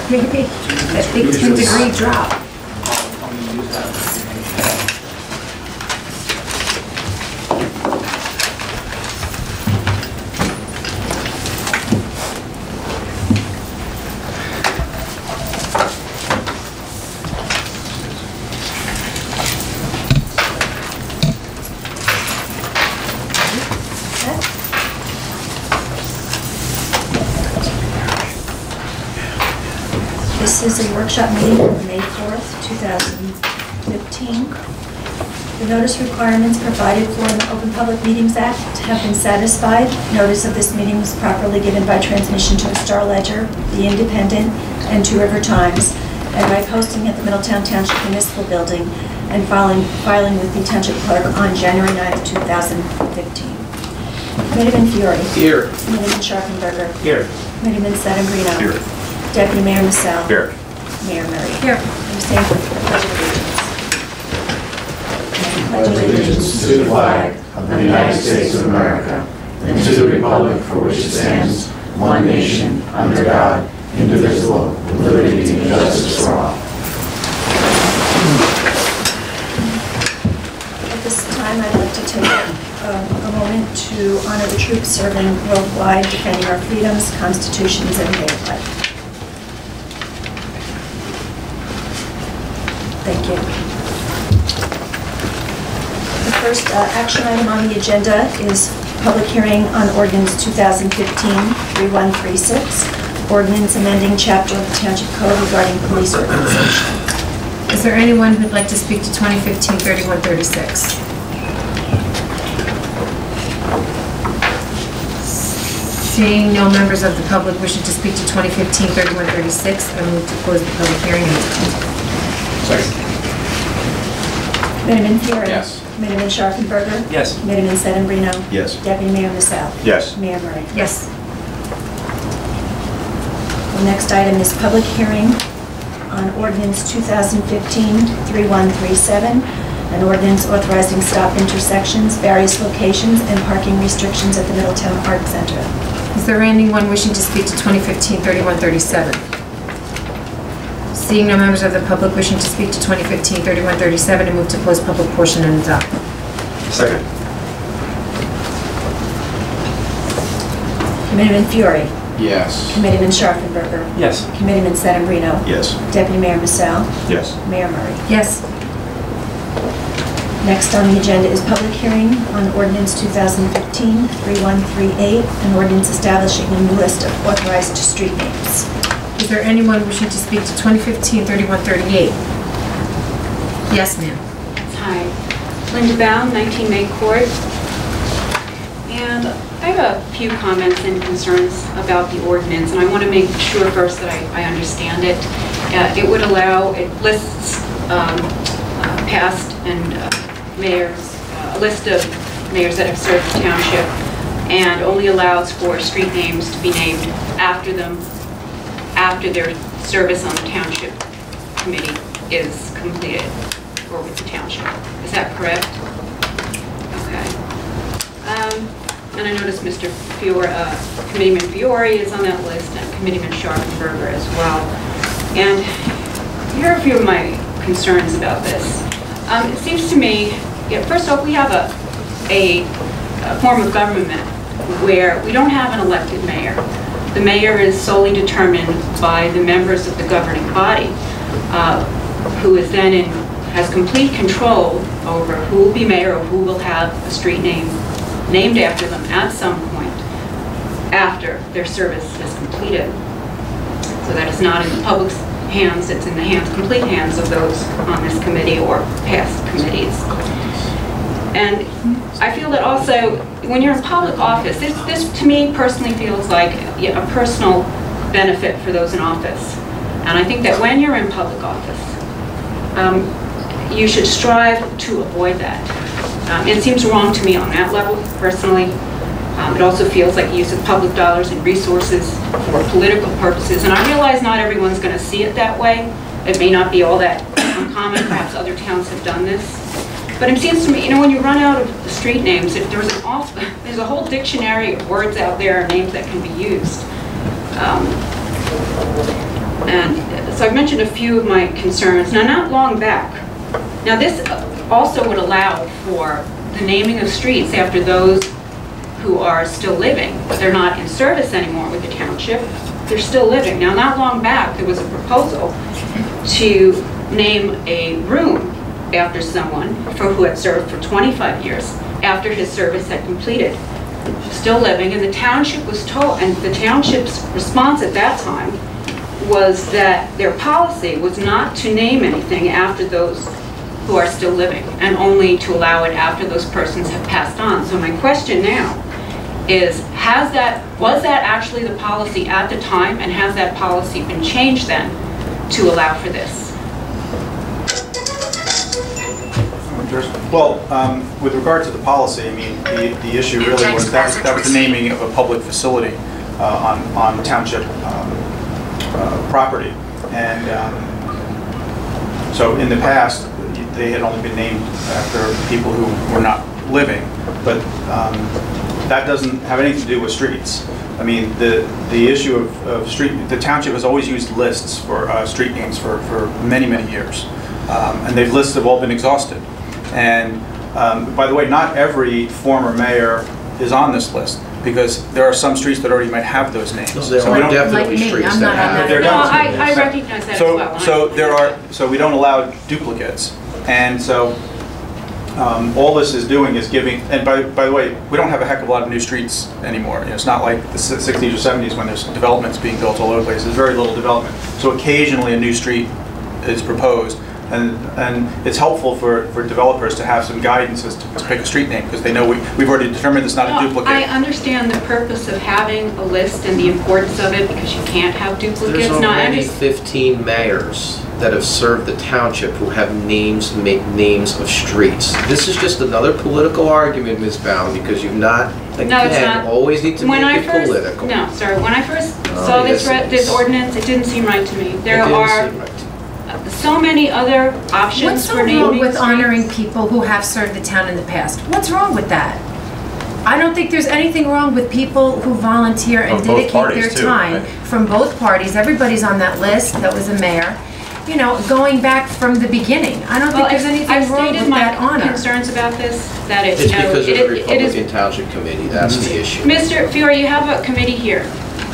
Maybe. That big 10-degree drop. I'm going to use that information. This is a workshop meeting on May 4th, 2015. The notice requirements provided for in the Open Public Meetings Act have been satisfied. Notice of this meeting was properly given by transmission to the Star Ledger, the Independent, and Two River Times, and by posting at the Middletown Township Municipal Building and filing with the Township Clerk on January 9th, 2015. Committeeman Fiore. Here. Committeeman Scharfenberger. Here. Committeeman Sedembrino. Here. Deputy Mayor Massell. Here. Mayor Murray. Here. I'm saying for the Pledge of Allegiance. Pledge allegiance to the flag of the United States of America and to the republic for which it stands, one nation, under God, indivisible, with liberty and justice for all. At this time, I'd like to take a moment to honor the troops serving worldwide, defending our freedoms, constitutions, and way of life. Thank you. The first action item on the agenda is public hearing on Ordinance 2015-3136, Ordinance amending chapter of the Township Code regarding police organization. Is there anyone who'd like to speak to 2015-3136? Seeing no members of the public wishing to speak to 2015-3136, I move to close the public hearing. Second. Committeeman Fiore. Yes. Committeeman Scharfenberger. Yes. Committeeman Sedembrino. Yes. Deputy Mayor Massell. Yes. Mayor Murray. Yes. The next item is public hearing on Ordinance 2015-3137, an ordinance authorizing stop intersections, various locations, and parking restrictions at the Middletown Art Center. Is there anyone wishing to speak to 2015-3137? Seeing no members of the public wishing to speak to 2015-3137, I move to close public portion and adopt. Second. Committeeman Fiore. Yes. Committeeman Scharfenberger. Yes. Committeeman Sedembrino. Yes. Deputy Mayor Massell. Yes. Mayor Murray. Yes. Next on the agenda is public hearing on Ordinance 2015-3138, an ordinance establishing a new list of authorized street names. Is there anyone wishing to speak to 2015-3138? Yes, ma'am. Hi, Linda Baum, 19 May Court. And I have a few comments and concerns about the ordinance, and I want to make sure first that I understand it. It would allow, it lists past and mayors, a list of mayors that have served the township, and only allows for street names to be named after them after their service on the township committee is completed, or with the township. Is that correct? Okay. And I noticed Mr. Fiore, Committeeman Fiore is on that list, and Committeeman Scharfenberger as well. And here are a few of my concerns about this. It seems to me, first off, we have a form of government where we don't have an elected mayor. The mayor is solely determined by the members of the governing body, who is then has complete control over who will be mayor or who will have a street name named after them at some point after their service is completed. So that is not in the public's hands, it's in the complete hands of those on this committee or past committees. And I feel that also, when you're in public office, this to me personally feels like a personal benefit for those in office. And I think that when you're in public office, you should strive to avoid that. It seems wrong to me on that level, personally. It also feels like use of public dollars and resources for political purposes. And I realize not everyone's going to see it that way. It may not be all that uncommon. Perhaps other towns have done this. But it seems to me, when you run out of the street names, if there's a whole dictionary of words out there, names that can be used. And so I've mentioned a few of my concerns. Now, not long back, now this also would allow for the naming of streets after those who are still living. They're not in service anymore with the township. They're still living. Now, not long back, there was a proposal to name a room after someone who had served for 25 years after his service had completed. Still living, and the township was told, and the township's response at that time was that their policy was not to name anything after those who are still living, and only to allow it after those persons have passed on. So my question now is, was that actually the policy at the time, and has that policy been changed then to allow for this? Well, with regard to the policy, I mean, the issue really was that was the naming of a public facility on township property. And so in the past, they had only been named after people who were not living, but that doesn't have anything to do with streets. I mean, the issue of the township has always used lists for street names for many, many years. And those lists have all been exhausted. And by the way, not every former mayor is on this list, because there are some streets that already might have those names. There So we are don't, definitely Like me, streets I'm that not on have. They're No, done. I recognize that as well. So we don't allow duplicates, and so all this is doing is giving. And by the way, we don't have a heck of a lot of new streets anymore. You know, it's not like the 60s or 70s when there's developments being built all over the place. There's very little development. So occasionally a new street is proposed. And it's helpful for developers to have some guidance as to pick a street name, because they know we've already determined it's not a duplicate. I understand the purpose of having a list and the importance of it, because you can't have duplicates. There's Now, I already understand- 15 mayors that have served the township who have names, make names of streets. This is just another political argument, Ms. Bound, because you've not, No, it's again, not. always need to When make I it first, political. no, sorry, when I first Oh, saw yes, it this is. ordinance, it didn't seem right to me. It There didn't are seem right to me. so many other options What's so for naming wrong with streets. honoring people who have served the town in the past? What's wrong with that? I don't think there's anything wrong with people who volunteer and Of both dedicate parties, their too, time right? from both parties. Everybody's on that list that was a mayor. You know, going back from the beginning. I don't think Well, there's anything wrong with that I've stated my honor. concerns about this, that it, It's you know, because of the it is... Republican Township Committee, that's the issue. Mr. Fiore, you have a committee here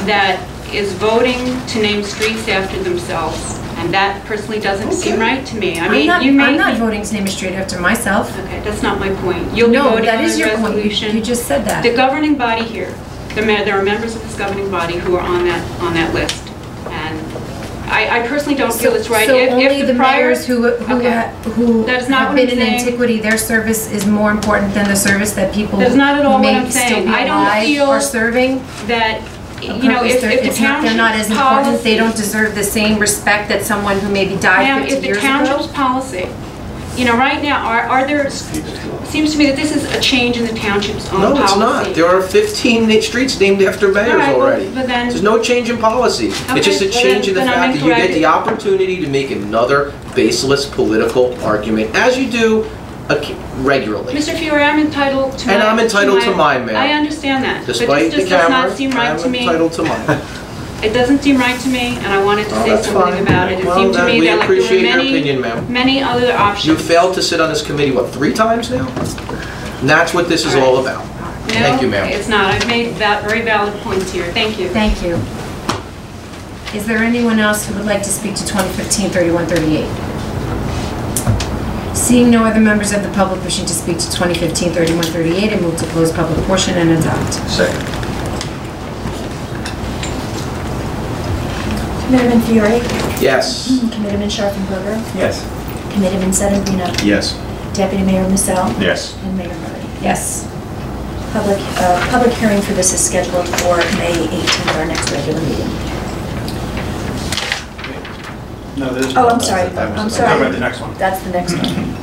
that is voting to name streets after themselves, and that personally doesn't seem right to me. I mean, you may... I'm not voting to name a street after myself. Okay, that's not my point. You'll be No, voting that on is the your point. resolution. You just said that. The governing body here, there are members of this governing body who are on that list, and I personally don't feel it's right. So If only the prior- mayors who Okay. That is not have what been I'm in saying. antiquity, their service is more important than the service that people That's not at all who what may I'm still saying. be I don't alive feel are serving. that, a you know, purpose. if the They're not as township's important, they don't policy... deserve the same respect that someone who maybe died Ma'am, 50 if the years township's ago. policy, you know, right now, are there, seems to me that this is a change in the township's own policy. No, it's not. There are 15 streets named after mayors All right, well, already. but then- There's no change in policy. Okay, It's just a well, change in the then I'm fact that you get incorrect. the opportunity to make another baseless political argument, as you do regularly. Mr. Fiore, I'm entitled to And I'm entitled to mine, ma'am. I understand that. Despite but the this just does camera, not seem right to I'm me. entitled to mine. It doesn't seem right to me, and I wanted to Oh, say that's something fine. about it. It Well, seemed to then me we that like there were appreciate your opinion, ma'am. many other options. You failed to sit on this committee, what, 3 times now? And that's what this is all about. No, Thank you, ma'am. it's not. I've made very valid points here. Thank you. Thank you. Is there anyone else who would like to speak to 2015-3138? Seeing no other members of the public wishing to speak to 2015-3138, I move to close public portion and adopt. Second. Committeeman Fiore, Yes. Committeeman Scharfenberger, Yes. Committeeman Sedambrino, Yes. Deputy Mayor Massell, Yes. and Mayor Murray. Yes. Public hearing for this is scheduled for May 18th, our next regular meeting. No, there's. Oh, I'm sorry. I'm I'm talking sorry. about the next one. That's the next one.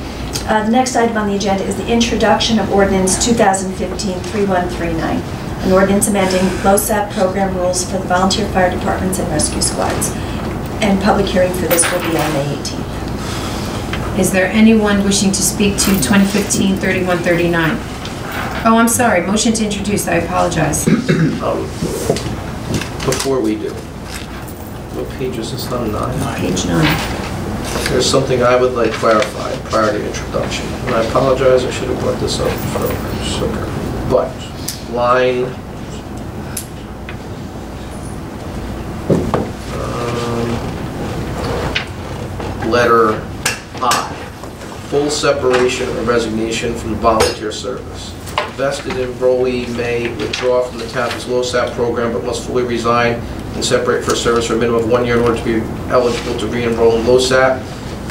The next item on the agenda is the introduction of ordinance 2015-3139, an ordinance amending LoSAP program rules for the volunteer fire departments and rescue squads. And public hearing for this will be on May 18th. Is there anyone wishing to speak to 2015-3139? Oh, I'm sorry, motion to introduce, I apologize. Before we do, What page is this? Not 9? Page 9. There's something I would like clarified prior to introduction. And I apologize, I should have brought this up first. But, line... letter I, full separation or resignation from volunteer service. Vested enrollee may withdraw from the township's LoSAP program but must fully resign and separate for service for a minimum of 1 year in order to be eligible to re-enroll in LoSAP.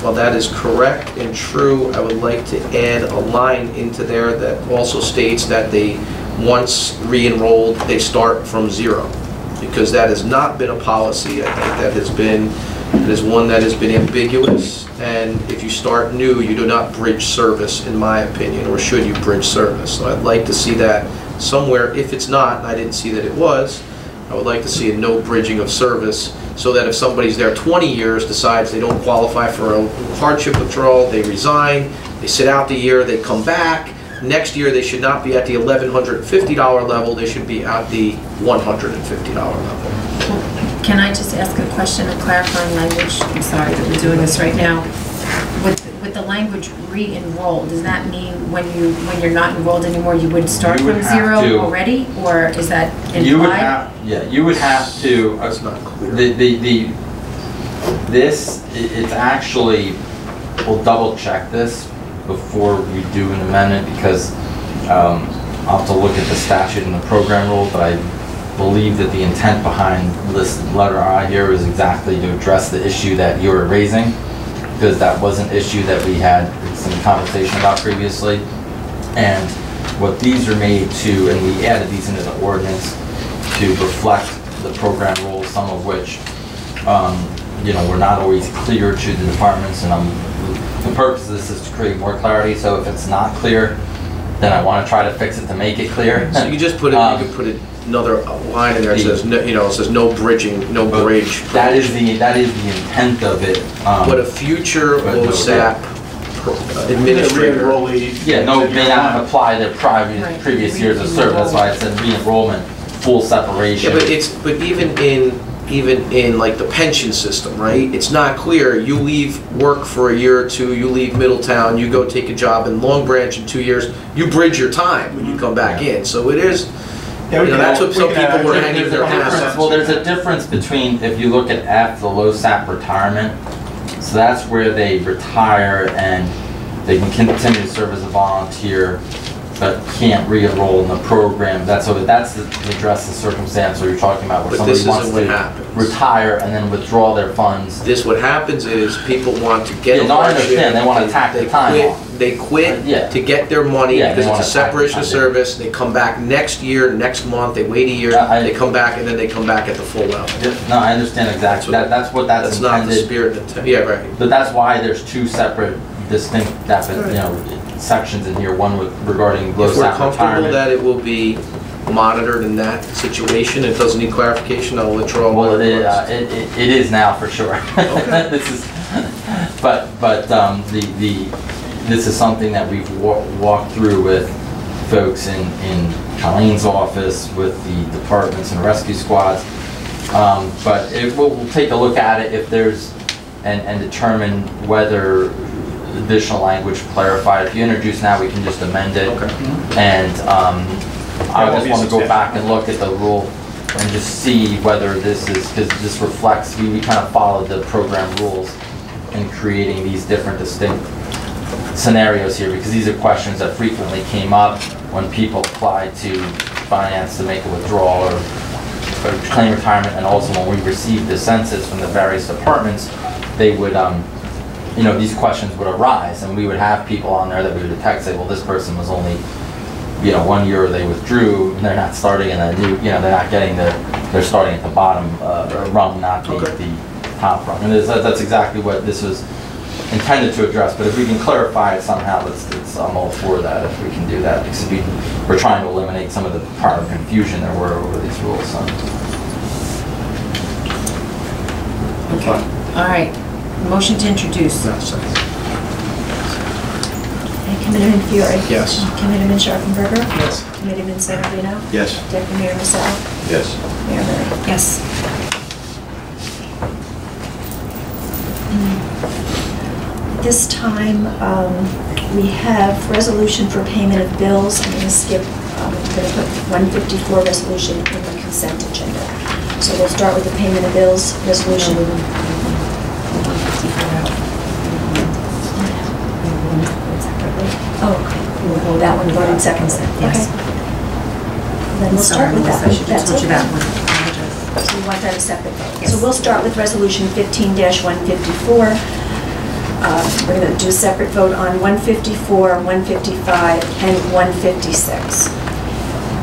While that is correct and true, I would like to add a line into there that also states that they, once re-enrolled, they start from 0. Because that has not been a policy. I think that has been, it is one that has been ambiguous, and if you start new, you do not bridge service, in my opinion, or should you bridge service. So I'd like to see that somewhere. If it's not, and I didn't see that it was, I would like to see a no bridging of service, so that if somebody's there 20 years, decides they don't qualify for a hardship withdrawal, they resign, they sit out the year, they come back, next year they should not be at the $1,150 level, they should be at the $150 level. Can I just ask a question of clarifying language? I'm sorry that we're doing this right now. With the language re-enroll, does that mean when you're not enrolled anymore, you would start from 0 already, or is that implied? You would have, yeah, you would have to. That's not clear. It's actually, we'll double check this before we do an amendment, because I'll have to look at the statute and the program rule, but I believe that the intent behind this letter I here is exactly to address the issue that you were raising, because that was an issue that we had some conversation about previously. And what these are made to, and we added these into the ordinance to reflect the program rules, some of which you know, were not always clear to the departments, and the purpose of this is to create more clarity. So if it's not clear, then I want to try to fix it to make it clear. So you just put it, you could put another line in there that says, no, you know, it says no bridging, no bridge. That is the intent of it. But a future LoSAP administrator. Yeah, no, may not apply their previous years of service. That's why it said re-enrollment, full separation. Yeah, but even in like the pension system, right? It's not clear. You leave work for a year or two, you leave Middletown, you go take a job in Long Branch in 2 years, you bridge your time when you come back in. So it is, you know, that's what some people were hanging their hats. Well, there's a difference between, if you look at F, the LoSAP retirement, so that's where they retire and they can continue to serve as a volunteer, but can't re-enroll in the program. That's to address the circumstance where you're talking about, where somebody wants to retire and then withdraw their funds. This, what happens is people want to get. Yeah, no, I understand. They want to tack the time off. They quit to get their money because it's a separation of service. They come back next year, next month. They wait a year. They come back, and then they come back at the full level. No, I understand exactly. That's what that's intended. Not the spirit. Yeah, right. But that's why there's two separate, distinct, you know, sections in here. One regarding LoSAP retirement. If we're comfortable that it will be monitored in that situation, it doesn't need clarification, I'll withdraw. Well, it is now for sure. Okay. This is, but this is something that we've walked through with folks in Colleen's office, with the departments and rescue squads. But we'll take a look at it if there's, and determine whether additional language clarified. If you introduce now, we can just amend it. Okay. And I just want to go back and look at the rule and just see whether this is, because this reflects, we kind of followed the program rules in creating these different distinct scenarios here, because these are questions that frequently came up when people applied to finance to make a withdrawal or claim retirement, and also when we received the census from the various departments, they would you know, these questions would arise, and we would have people on there that we would detect, say, well, this person was only, you know, 1 year they withdrew, and they're not starting in a new, you know, they're not getting they're starting at the bottom rung, not the top rung. And that's exactly what this was intended to address. But if we can clarify it somehow, I'm all for that if we can do that, because we're trying to eliminate some of the prior confusion there were over these rules. So. Okay. All right. Motion to introduce. Committeeman Fiore? Yes. Committeeman Sharpenberger? Yes. Committeeman Sedamino? Yes. Deputy Mayor Massell? Yes. Mayor Murray? Yes. This time, we have resolution for payment of bills. I'm going to skip, I'm going to put 154 resolution in the consent agenda. So we'll start with the payment of bills resolution. Oh, okay. That one voted second then. Yes. Okay. Then we'll start with that. I should have told you that one. So you want that a separate vote? Yes. So we'll start with resolution 15-154. We're going to do a separate vote on 154, 155, and 156.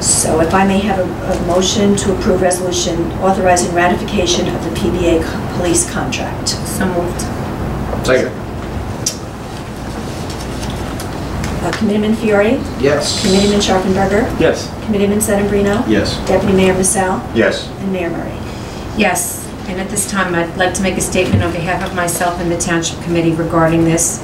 So if I may have a motion to approve resolution authorizing ratification of the PBA police contract. So moved. Second. Committeeman Fiore, Yes. Committeeman Sharpenberger, Yes. Committeeman Sedambrino, Yes. Deputy Mayor Vassal, Yes. and Mayor Murray. Yes, and at this time, I'd like to make a statement on behalf of myself and the Township Committee regarding this.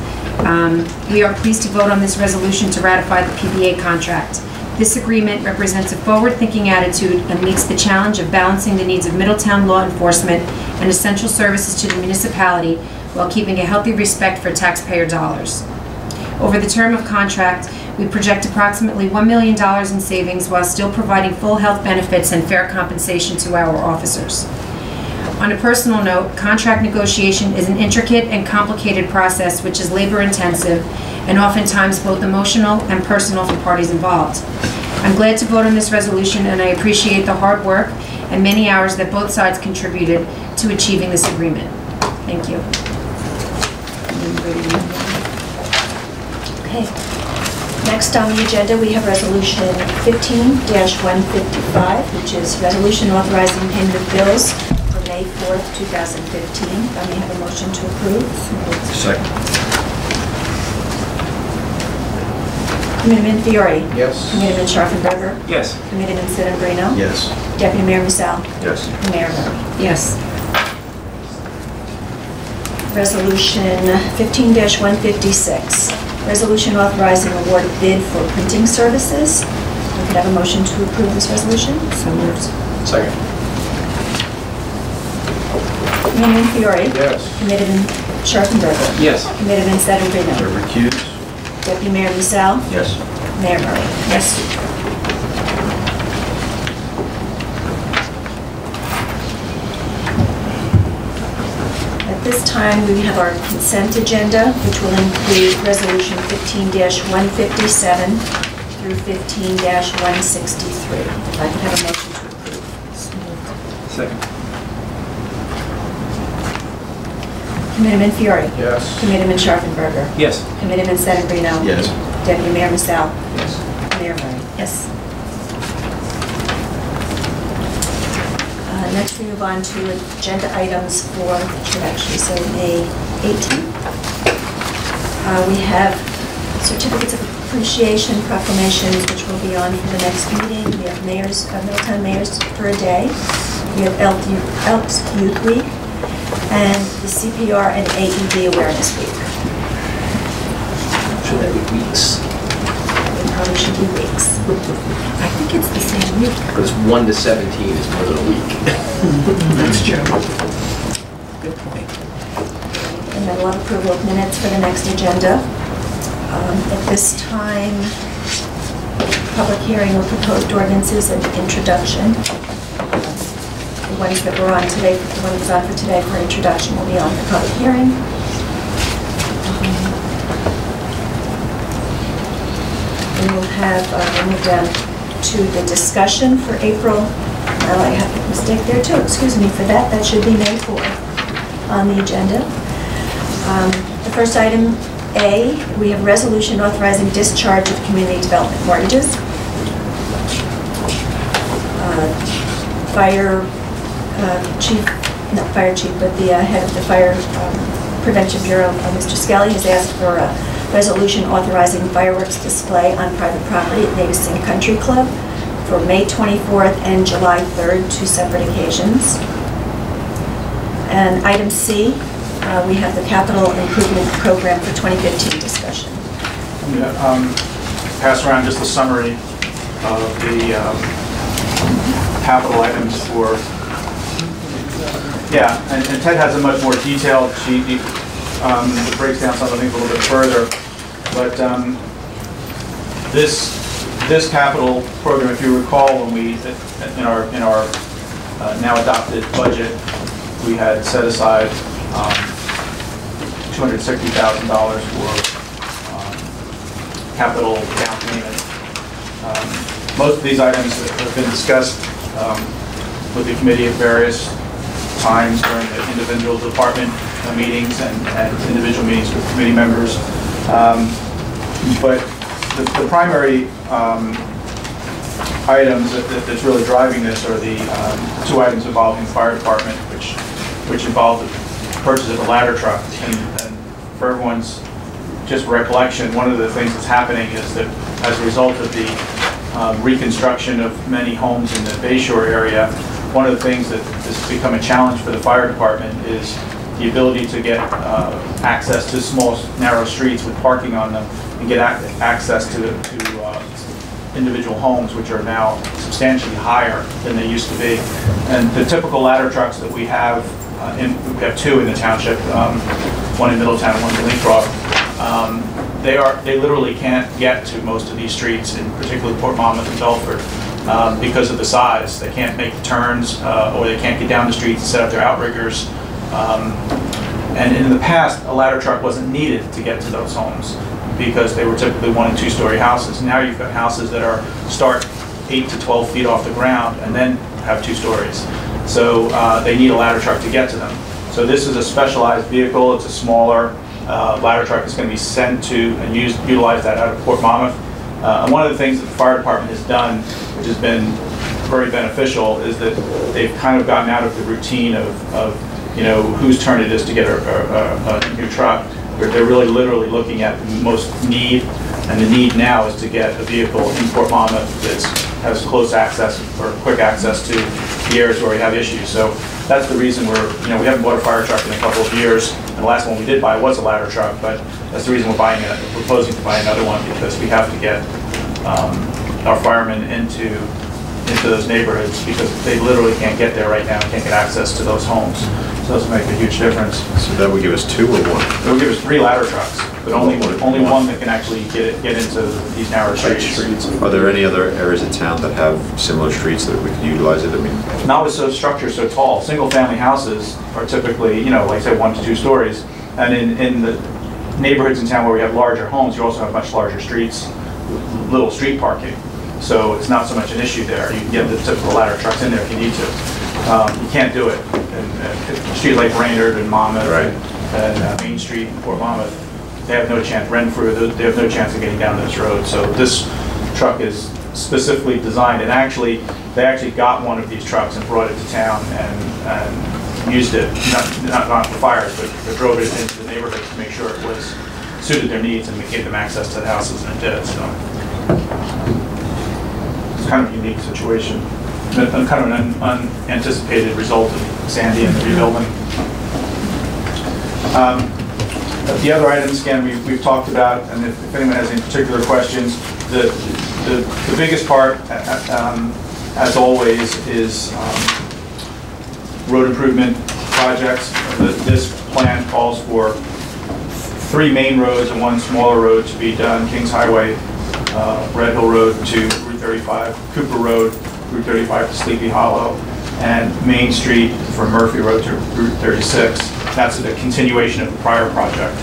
We are pleased to vote on this resolution to ratify the PBA contract. This agreement represents a forward-thinking attitude and meets the challenge of balancing the needs of Middletown law enforcement and essential services to the municipality while keeping a healthy respect for taxpayer dollars. Over the term of contract, we project approximately $1 million in savings while still providing full health benefits and fair compensation to our officers. On a personal note, contract negotiation is an intricate and complicated process which is labor-intensive and oftentimes both emotional and personal for parties involved. I'm glad to vote on this resolution, and I appreciate the hard work and many hours that both sides contributed to achieving this agreement. Thank you. Okay. Next on the agenda, we have resolution 15-155, which is resolution authorizing payment of bills for May 4th, 2015. I may have a motion to approve. Second. Committeeman Fiore, Yes. Committeeman Sharpenberger, Yes. Committeeman Sedambrino, Yes. Deputy Mayor Vassal, Yes. and Mayor Murray. Yes. Resolution 15-156, resolution authorizing award of bid for printing services. We could have a motion to approve this resolution. So moved. Second. Committeeman Fiore, Yes. Committeeman Sharpenberger, Yes. Committeeman Sedambrino, Recuse? Deputy Mayor Vassal, Yes. Mayor Murray. Yes. At this time, we have our consent agenda, which will include resolution 15-157 through 15-163. If I could have a motion to approve. Second. Committeeman Fiore, Yes. Committeeman Sharpenberger, Yes. Committeeman Sedambrino, Yes. Deputy Mayor Vassal, Yes. Mayor Murray. Yes. Next, we move on to agenda items for, should actually say May 18th. We have certificates of appreciation proclamations, which will be on for the next meeting. We have mayors, Middletown mayors for a day. We have Elks Youth Week, and the CPR and AED Awareness Week. Should that be weeks? It probably should be weeks. I think it's the same week. Because 1 to 17 is more than a week. That's general. Good point. And then we'll have approval of minutes for the next agenda. At this time, public hearing of proposed ordinances and introduction. The ones that were on today, the one that was on for today for introduction will be on for public hearing. We will have, we'll move down to the discussion for April. Well, I have a mistake there too, excuse me for that. That should be May 4th on the agenda. The first item, A, we have resolution authorizing discharge of community development mortgages. Fire chief, not fire chief, but the head of the Fire Prevention Bureau, Mr. Skelly, has asked for a resolution authorizing fireworks display on private property at Navesink Country Club for May 24th and July 3rd, two separate occasions. And item C, we have the capital improvement program for 2015 discussion. I'm going to pass around just a summary of the capital items for Yeah, and Ted has a much more detailed sheet that breaks down some of the things a little bit further. But this capital program, if you recall, when we in our now adopted budget, we had set aside $260,000 for capital down payment. Most of these items have been discussed with the committee at various times during the individual department meetings and individual meetings with committee members. But the primary items that's really driving this are the two items involving the fire department, which involve the purchase of a ladder truck. And for everyone's just recollection, one of the things that's happening is that as a result of the reconstruction of many homes in the Bayshore area, one of the things that has become a challenge for the fire department is the ability to get access to small, narrow streets with parking on them and get access to individual homes, which are now substantially higher than they used to be. And the typical ladder trucks that we have, we have two in the township, one in Middletown and one in Lincoln. They literally can't get to most of these streets, in particularly Port Monmouth and Belford, because of the size. They can't make the turns, or they can't get down the streets and set up their outriggers. And in the past, a ladder truck wasn't needed to get to those homes because they were typically 1- and 2-story houses. Now you've got houses that start 8 to 12 feet off the ground and then have 2 stories. So they need a ladder truck to get to them. So this is a specialized vehicle. It's a smaller ladder truck. It's going to be sent to and utilize that out of Port Monmouth. And one of the things that the fire department has done, which has been very beneficial, is that they've kind of gotten out of the routine of whose turn it is to get a new truck. They're really literally looking at the most need, and the need now is to get a vehicle in Port Monmouth that has close access or quick access to the areas where we have issues. So that's the reason we haven't bought a fire truck in a couple of years, and the last one we did buy was a ladder truck, but that's the reason we're proposing to buy another one, because we have to get our firemen into those neighborhoods, because they literally can't get there right now, can't get access to those homes. So those make a huge difference. So that would give us 2 or 1? It would give us 3 ladder trucks, but only one that can actually get into these narrow streets. Are there any other areas of town that have similar streets that we could utilize it? I mean, not with structures so tall. Single-family houses are typically, like I said, 1 to 2 stories, and in the neighborhoods in town where we have larger homes, you also have much larger streets, with little street parking. So it's not so much an issue there. You can get the typical ladder trucks in there if you need to. You can't do it in streets like Brainerd and Monmouth, right, and Main Street and Port Monmouth. They have no chance. Renfrew, they have no chance of getting down those roads. So this truck is specifically designed, and they actually got one of these trucks and brought it to town and used it, not for fires, but drove it into the neighborhood to make sure it was suited their needs and gave them access to the houses, and it did. So it's kind of a unique situation. Kind of an unanticipated result of Sandy and the rebuilding. The other items, again, we've talked about, and if anyone has any particular questions, the biggest part, as always, is road improvement projects. This plan calls for 3 main roads and 1 smaller road to be done: Kings Highway, Red Hill Road to Route 35, Cooper Road, Route 35 to Sleepy Hollow, and Main Street from Murphy Road to Route 36. That's a continuation of the prior project,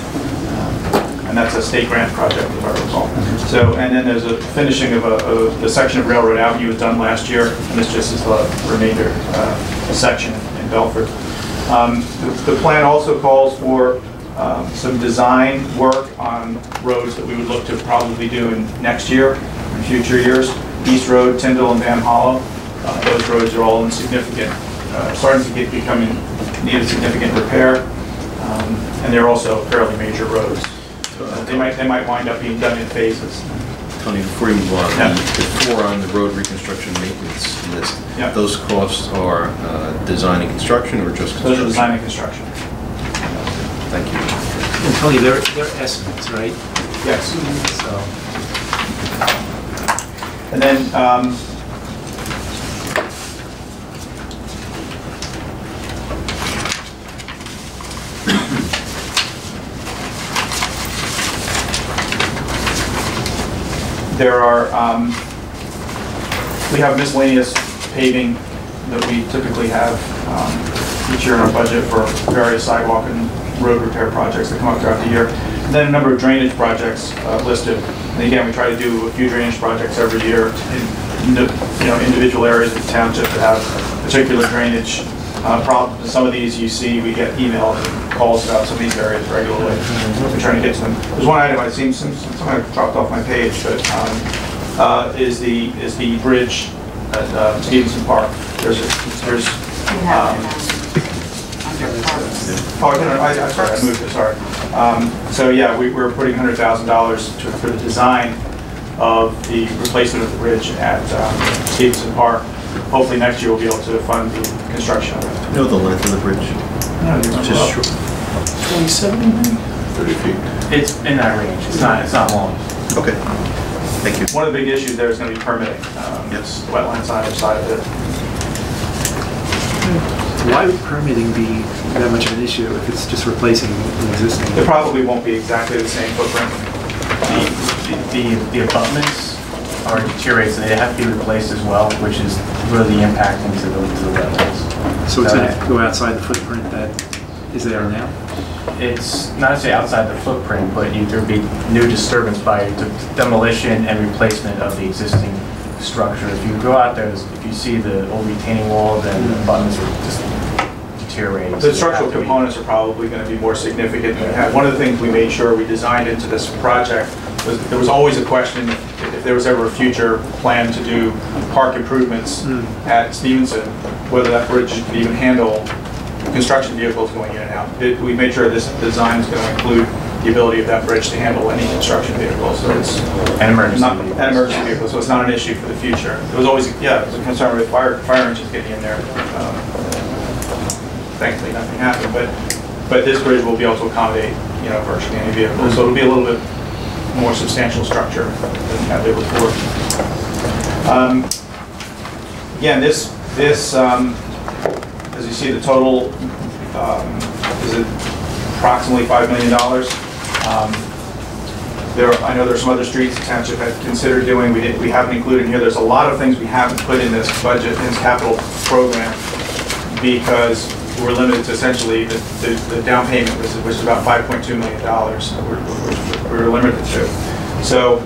and that's a state grant project, if I recall. So, and then there's a finishing of the section of Railroad Avenue was done last year, and this just is the remainder section in Belford. The plan also calls for some design work on roads that we would look to probably do in next year, in future years. East Road, Tyndall, and Van Hollow. Those roads are all insignificant, starting to need a significant repair, and they're also fairly major roads. They might wind up being done in phases. Tony, before you move on, yeah, the 4 on the road reconstruction maintenance list, yeah, those costs are design and construction, or just construction? Those are design and construction. Thank you. And Tony, they're estimates, right? Yes. So. And then There are, we have miscellaneous paving that we typically have each year in our budget for various sidewalk and road repair projects that come up throughout the year. And then a number of drainage projects listed. And again, we try to do a few drainage projects every year in individual areas of the township that have particular drainage problems. Some of these you see, we get emails and calls about some of these areas regularly. We're trying to get to them. There's one item I seen, something dropped off my page, but is the bridge at Stevenson Park. I moved it, sorry. So yeah, we're putting $100,000 for the design of the replacement of the bridge at Stevenson Park. Hopefully next year we'll be able to fund the construction of it. You know the length of the bridge? No, Just short. 27, 30 feet. It's in that range. It's not long. Okay. Thank you. one of the big issues there is going to be permitting. Yes. The wetlands on either side of it. Why would permitting be that much of an issue if it's just replacing an existing? It probably won't be exactly the same footprint. The abutments are deteriorated, so they have to be replaced as well, which is really impacting to the wetlands. So it's going to go outside the footprint that is there now? It's not necessarily outside the footprint, but there'd be new disturbance by demolition and replacement of the existing structure. If you go out there, if you see the old retaining wall, then the abutments are just deteriorating. The structural components are probably going to be more significant than we had. One of the things we made sure we designed into this project was there was always a question if there was ever a future plan to do park improvements at Stevenson, whether that bridge could even handle construction vehicles going in and out. We made sure this design is going to include the ability of that bridge to handle any construction vehicle. So it's an emergency vehicle, so it's not an issue for the future. It was always, it was a concern with fire engines getting in there. Thankfully, nothing happened, but this bridge will be able to accommodate, virtually any vehicle. So it'll be a little bit more substantial structure than we had there before. Again, this as you see, the total is approximately $5 million. I know there's some other streets the township had considered doing. We haven't included in here. There's a lot of things we haven't put in this budget, in this capital program, because we're limited to essentially the down payment, which is about $5.2 million. We're limited to. So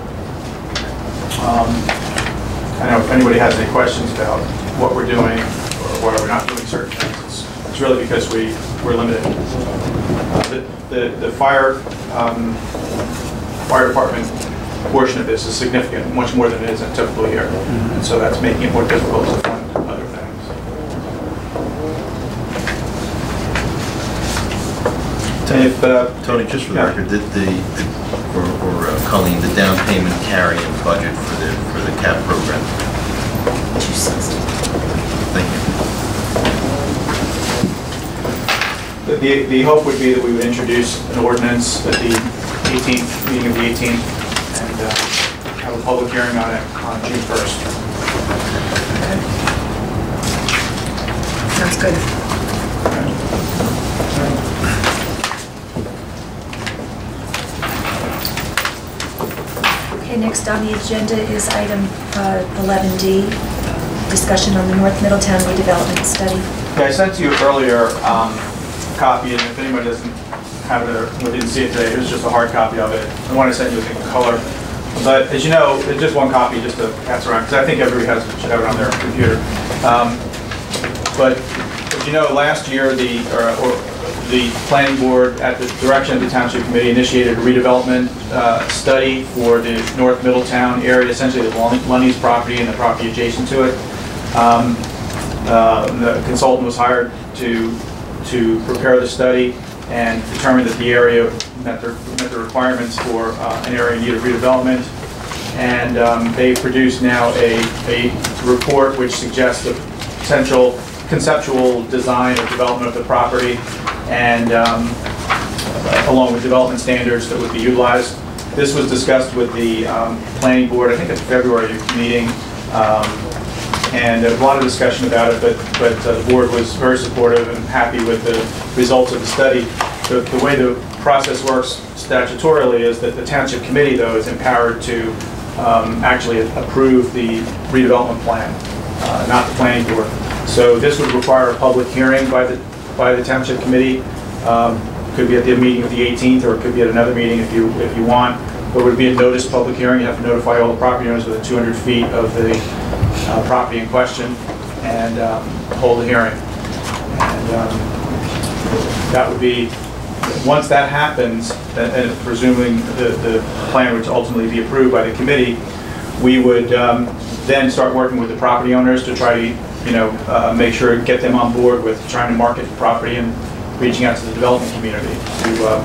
I know if anybody has any questions about what we're doing or why we're not doing certain things, it's really because we're limited. The fire department portion of this is significant, much more than it is in a typical year. And so that's making it more difficult to fund other things. Tony, just for the record, or Colleen, the down payment carry in budget for the CAP program? 260. Thank you. The hope would be that we would introduce an ordinance at the 18th, meeting of the 18th, and have a public hearing on it on June 1st. Sounds good. Okay, next on the agenda is item 11D, discussion on the North Middletown redevelopment study. Okay, I sent to you earlier a copy, and if anybody doesn't have it or didn't see it today, here's just a hard copy of it. I want to send you in color. But as you know, it's just one copy just to pass around, because I think everybody should have it on their computer. But as you know, last year the planning board, at the direction of the Township Committee, initiated a redevelopment study for the North Middletown area, essentially the Lunny's property and the property adjacent to it. The consultant was hired to prepare the study and determine that the area met the requirements for an area in need of redevelopment. And they produced now a report which suggests the potential conceptual design or development of the property, and along with development standards that would be utilized. This was discussed with the planning board, I think at the February meeting, and a lot of discussion about it, but the board was very supportive and happy with the results of the study. The way the process works statutorily is that the Township Committee, though, is empowered to actually approve the redevelopment plan, not the planning board. So this would require a public hearing by the Township Committee. Could be at the meeting of the 18th, or it could be at another meeting if you want. But it would be a notice public hearing. You have to notify all the property owners within 200 feet of the property in question, and hold a hearing. And that would be, once that happens, and presuming the plan would ultimately be approved by the committee, we would then start working with the property owners to try to, make sure, get them on board with trying to market the property and reaching out to the development community to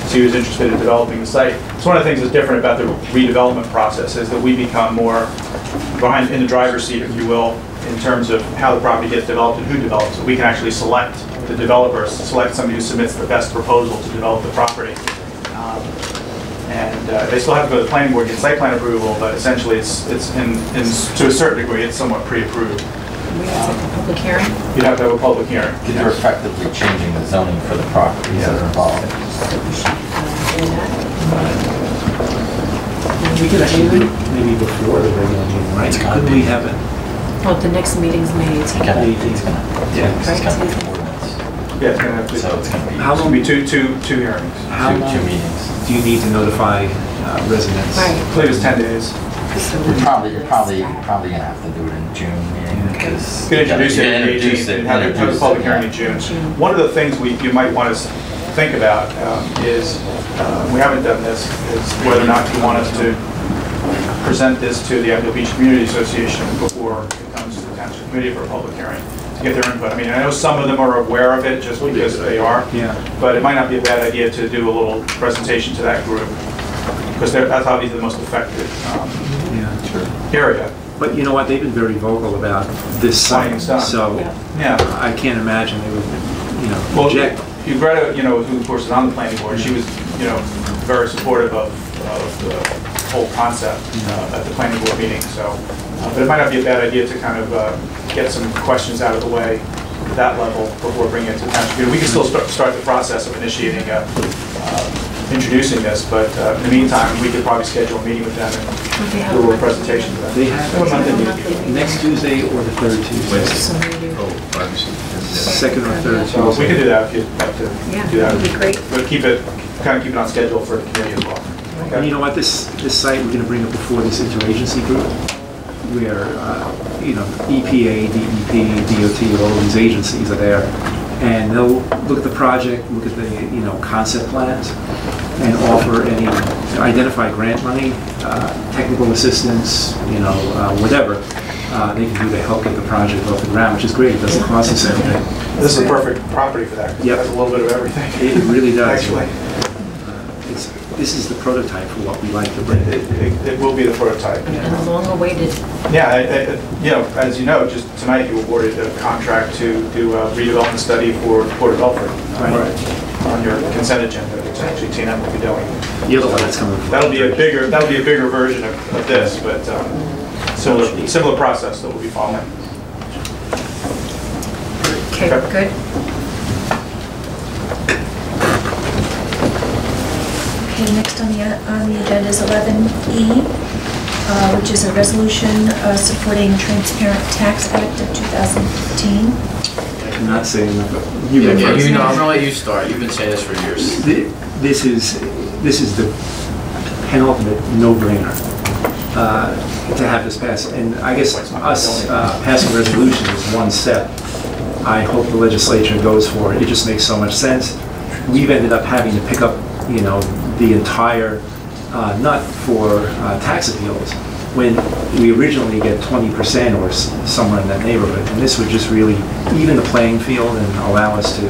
see who's interested in developing the site. So one of the things that's different about the redevelopment process is that we become more in the driver's seat, if you will, in terms of how the property gets developed and who develops it. We can actually select the developers, select somebody who submits the best proposal to develop the property. They still have to go to the planning board, get site plan approval, but essentially it's to a certain degree, it's somewhat pre-approved. We have to have a public hearing? You'd have to have a public hearing. Because you're effectively changing the zoning for the properties that are involved. We could actually do it maybe before the regular meeting, right? Could we have it? Well, the next meeting's May 18th. It's gonna be an ordinance. Yeah, it's gonna have to. So it's gonna be. How long? It'll be two hearings. How long two meetings. do you need to notify residents? Right. I believe it's 10 days. You're probably gonna have to do it in June meeting because You can introduce it in May and have a public hearing in June. One of the things you might want to think about is, we haven't done this, is whether or not you want us to present this to the Apple Beach Community Association before it comes to the Township Committee for a public hearing, to get their input. I mean, I know some of them are aware of it just because they are, but it might not be a bad idea to do a little presentation to that group, because that's obviously the most effective area. But you know what, they've been very vocal about this site, so I can't imagine they would, object. Greta, who of course is on the planning board, she was, very supportive of the whole concept at the planning board meeting. So, but it might not be a bad idea to kind of get some questions out of the way at that level before bringing it to the township. We can still start the process of initiating introducing this, but in the meantime, we could probably schedule a meeting with them and do a little presentation to them. They have next Tuesday or the third Tuesday? Second or third Tuesday. We could do that if you'd like to do that. That would be great. But keep it on schedule for the committee as well. Okay. And you know what, this site, we're going to bring it before this interagency group, where, EPA, DEP, DOT, all these agencies are there. And they'll look at the project, look at the, concept plans, and offer any, identify grant money, technical assistance, whatever they can do to help get the project off the ground, which is great. It doesn't cost us anything. This is a perfect property for that. It has a little bit of everything. It really does. Actually. This is the prototype for what we like to bring. It will be the prototype. And long awaited. Yeah, as you know, just tonight you awarded a contract to do a redevelopment study for Port of Belford. Right. On your consent agenda, which actually TNM will be doing. The other one that's coming. That'll be a bigger version of this, but similar process that we'll be following. Okay, good. Okay, next on the agenda is 11E, which is a resolution supporting Transparent Tax Act of 2015. I'm not saying enough. I'm gonna let you start. You've been saying this for years. This is the penultimate no-brainer to have this pass. And I guess us passing a resolution is one step. I hope the legislature goes for it. It just makes so much sense. We've ended up having to pick up, the entire nut for tax appeals when we originally get 20% or somewhere in that neighborhood. And this would just really even the playing field and allow us to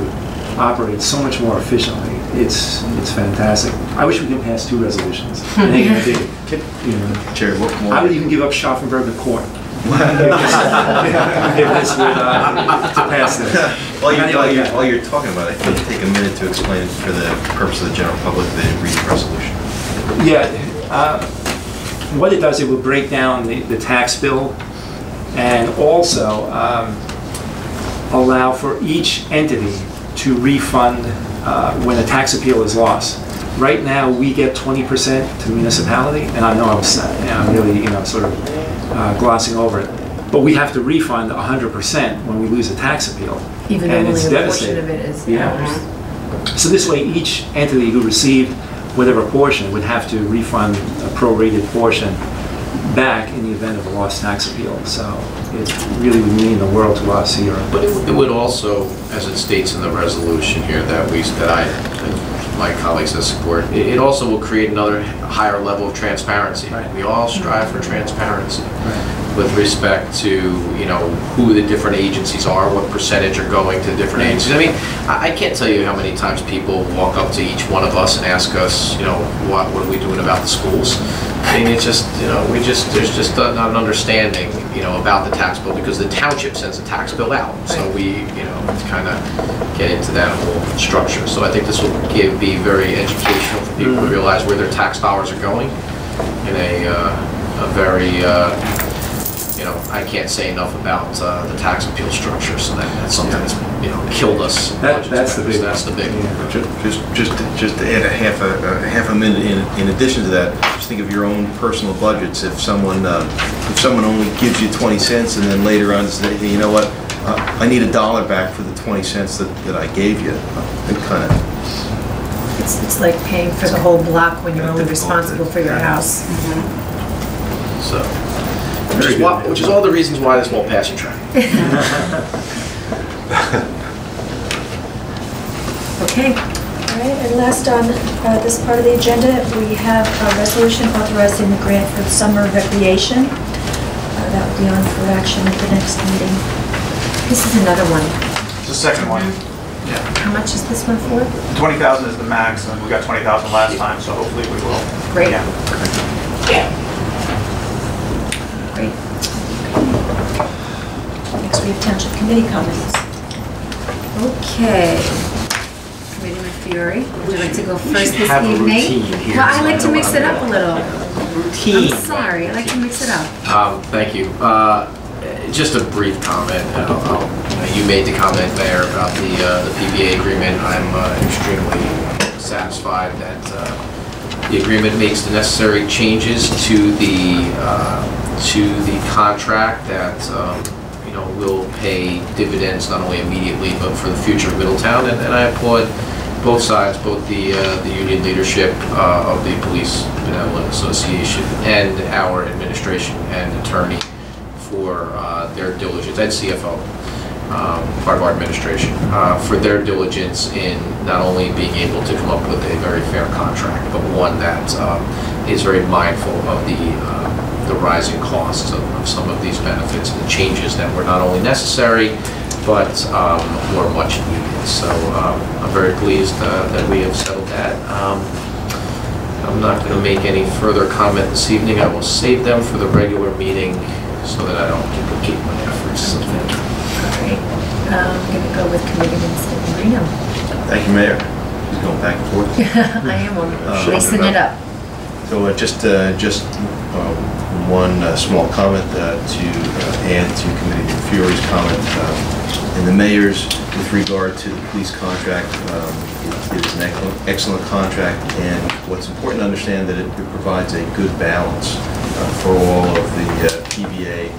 operate so much more efficiently. It's fantastic. I wish we could pass 2 resolutions. I think I did. Chair, what more? I would even give up Schaffenburg the court. If this would, to pass this. While you're talking about it, can you take a minute to explain for the purpose of the general public the reading resolution? Yeah, what it does, it will break down the tax bill and also allow for each entity to refund when a tax appeal is lost. Right now, we get 20% to the municipality, and I know I'm really, sort of glossing over it. But we have to refund 100% when we lose a tax appeal. Even though and only it's a devastating. portion of it is Yeah. ours. So this way, each entity who received whatever portion would have to refund a prorated portion back in the event of a lost tax appeal. So it really would mean the world to us here. But it would also, as it states in the resolution here that I and my colleagues that support, it also will create another higher level of transparency. Right. We all strive for transparency. Right. With respect to, who the different agencies are, what percentage are going to different agencies. I mean, I can't tell you how many times people walk up to each one of us and ask us, what are we doing about the schools? I mean, it's just, there's just not an understanding, about the tax bill, because the township sends a tax bill out. So we, kind of get into that whole structure. So I think this will be very educational for people to realize where their tax dollars are going in a very, I can't say enough about the tax appeal structure, so that's something that's killed us. That's the big. That's the big. Yeah. Just to add a half a minute in addition to that, just think of your own personal budgets. If someone only gives you 20 cents and then later on says, hey, you know what, I need $1 back for the 20 cents that I gave you, it kind of. It's like paying for the whole block when you're only responsible for your house. So. Which is all the reasons why this won't pass your track. Okay. All right, and last on this part of the agenda, we have a resolution authorizing the grant for summer recreation. That will be on for action at the next meeting. This is another one. It's the second one. Yeah. How much is this one for? 20,000 is the max, and we got 20,000 last time, so hopefully we will. Great. Yeah. Great. Next, we have Township Committee comments. Okay. Committeeman Fiore, would you like to go first this have a evening? routine here, Well, I so like I to know mix what it I'm up a doing. little. Routine. I'm sorry, I like to mix it up. Thank you. Just a brief comment. You made the comment, Mayor, about the PBA agreement. I'm extremely satisfied that the agreement makes the necessary changes to the contract that will pay dividends not only immediately but for the future of Middletown. And I applaud both sides, both the union leadership of the Police Benevolent Association and our administration and attorney for their diligence, and CFO, part of our administration, for their diligence in not only being able to come up with a very fair contract, but one that is very mindful of the rising costs of some of these benefits and the changes that were not only necessary, but were much needed. So I'm very pleased that we have settled that. I'm not going to make any further comment this evening. I will save them for the regular meeting so that I don't duplicate my efforts. So thank you. All right. I'm going to go with Committeeman Marino. Thank you, Mayor. He's going back and forth. I am lacing it up. So just one small comment to add to Committee Fiore's comment. In the mayor's, with regard to the police contract, it is an excellent contract, and what's important to understand that it provides a good balance for all of the PBA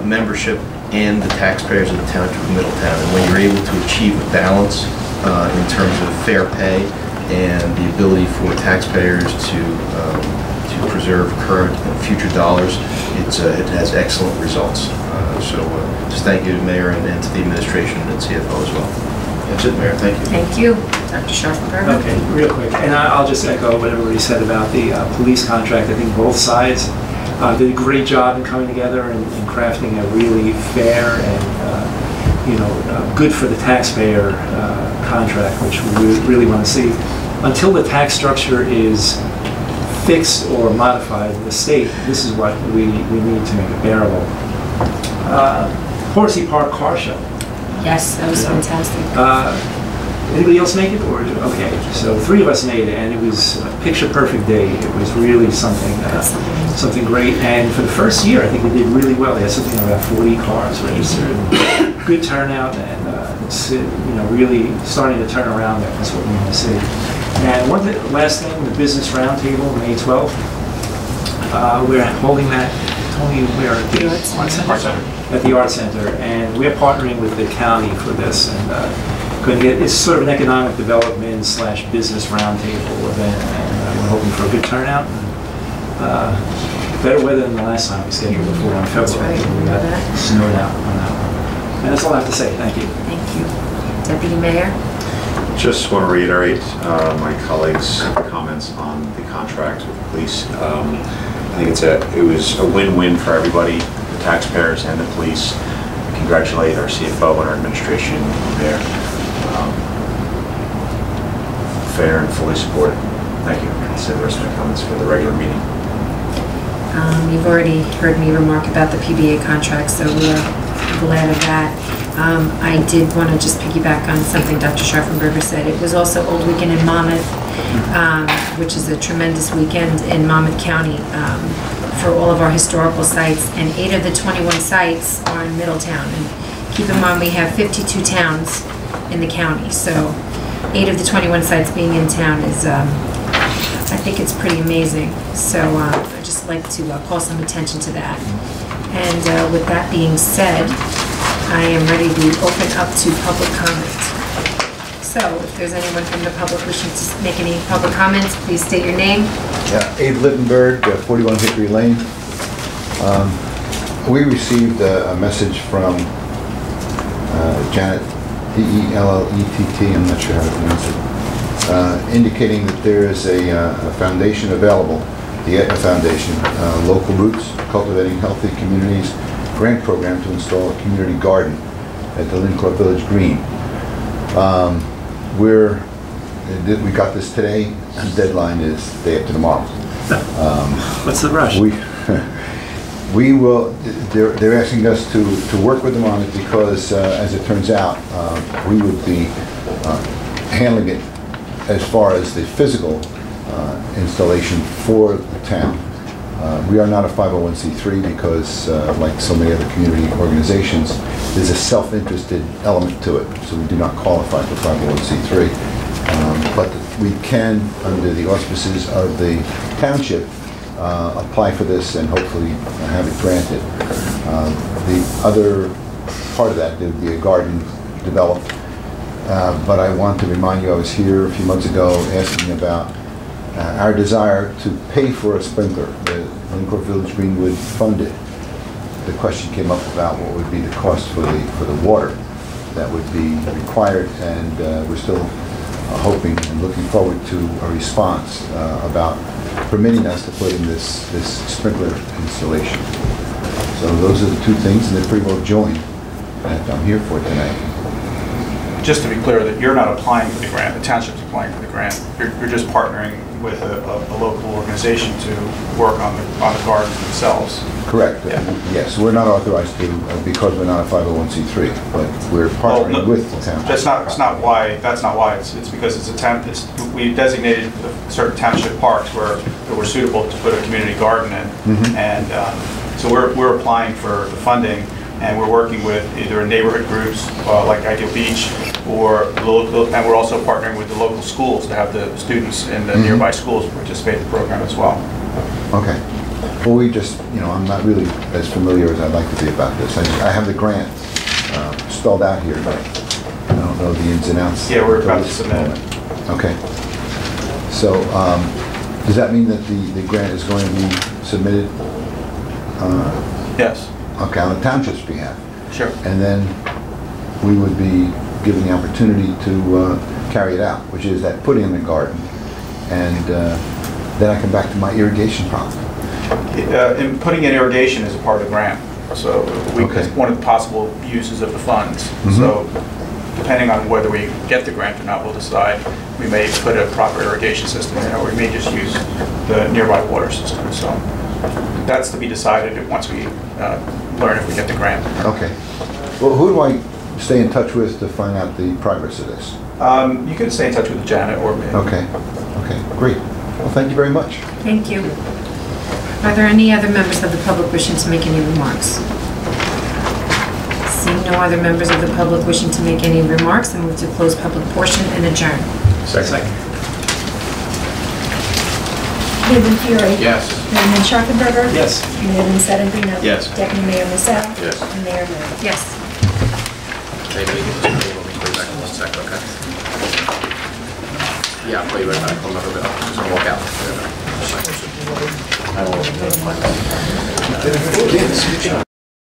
membership and the taxpayers of the Township of Middletown. And when you're able to achieve a balance in terms of fair pay and the ability for taxpayers to preserve current and future dollars, it has excellent results. So just thank you, Mayor, and to the administration and CFO as well. That's it, Mayor. Thank you. Thank you. Dr. Scharfenberger. Okay, real quick, and I'll just echo what everybody said about the police contract. I think both sides did a great job in coming together and crafting a really fair and good for the taxpayer contract, which we really want to see. Until the tax structure is fixed or modified in the state, this is what we need to make it bearable. Horsey Park Car Show. Yes, that was fantastic. Anybody else make it? Okay, so 3 of us made it, and it was a picture-perfect day. It was really something great. And for the first year, I think they did really well. They had something like about 40 cars registered. Good turnout, and it's really starting to turn around there. That's what we want to see. And last thing, the business roundtable, May 12th. We're holding that, Tony, we're at the Art Center. At the Art Center, and we're partnering with the county for this, and it's sort of an economic development / business roundtable event, and we're hoping for a good turnout. Better weather than the last time we scheduled before in February. That's right. We got snowed out on that one. And that's all I have to say. Thank you. Thank you. Deputy Mayor? Just want to reiterate my colleagues' comments on the contract with the police. I think it was a win-win for everybody, the taxpayers and the police. I congratulate our CFO and our administration there. Fair and fully supported. Thank you. I'll save the rest of my comments for the regular meeting. You've already heard me remark about the PBA contract, so we're glad of that. I did want to just piggyback on something Dr. Scharfenberger said. It was also Old Weekend in Monmouth, which is a tremendous weekend in Monmouth County for all of our historical sites, and 8 of the 21 sites are in Middletown. And keep in mind, we have 52 towns in the county, so 8 of the 21 sites being in town is, I think it's pretty amazing. So I'd just like to call some attention to that. And with that being said, I am ready to open up to public comment. So if there's anyone from the public wishing to make any public comments, please state your name. Yeah, Abe Littenberg, 41 Hickory Lane. We received a message from Janet, D-E-L-L-E-T-T, I'm not sure how to pronounce it, indicating that there is a foundation available, the Aetna Foundation, Local Roots, Cultivating Healthy Communities grant program to install a community garden at the Lincoln Village Green. We got this today, and the deadline is the day after tomorrow. What's the rush? We will. They're asking us to work with them on it because, as it turns out, we would be handling it as far as the physical installation for the town. We are not a 501c3 because, like so many other community organizations, there's a self-interested element to it. So we do not qualify for 501c3. But we can, under the auspices of the township, apply for this and hopefully have it granted. The other part of that, there would be a garden developed. But I want to remind you, I was here a few months ago asking about our desire to pay for a sprinkler. The Lincoln Village Green would fund it. The question came up about what would be the cost for the water that would be required, and we're still hoping and looking forward to a response about permitting us to put in this sprinkler installation. So those are the two things, and they're pretty well joined that I'm here for tonight. Just to be clear, that you're not applying for the grant, the township's applying for the grant. You're just partnering with a local organization to work on the gardens themselves. Correct. Yeah. Yes, we're not authorized to because we're not a 501c3, but we're partnering with the town. That's not why. It's because it's a town. We designated certain township parks where that were suitable to put a community garden in, and so we're applying for the funding. And we're working with either neighborhood groups like Ideal Beach, or and we're also partnering with the local schools to have the students in the nearby schools participate in the program as well. Okay. Well, we just, I'm not really as familiar as I'd like to be about this. I have the grant spelled out here, but I don't know the ins and outs. Yeah, we're about to submit it. Okay. So, does that mean that the grant is going to be submitted? Yes. Okay, on the township's behalf. Sure. And then we would be given the opportunity to carry it out, which is that putting in the garden. And then I come back to my irrigation problem. And putting in irrigation is a part of the grant. So it's one of the possible uses of the funds. So depending on whether we get the grant or not, we'll decide. We may put a proper irrigation system in, or we may just use the nearby water system. So that's to be decided once we learn if we get the grant. Okay. Well, who do I stay in touch with to find out the progress of this? You can stay in touch with Janet or me. Okay. Okay, great. Well, thank you very much. Thank you. Are there any other members of the public wishing to make any remarks? Seeing no other members of the public wishing to make any remarks, I move to close public portion and adjourn. Second. Mayorman Fury. Yes. Mayorman Sharpenberger. Yes. Mayorman Sedembrino. Yes. Deputy Mayor Michelle. Yes. And Mayor Moore. Yes. Okay, let me get this table, let me put it back in 1 second, okay? Yeah, I'll call you right back, I'm not gonna, I'm just gonna walk out. I will.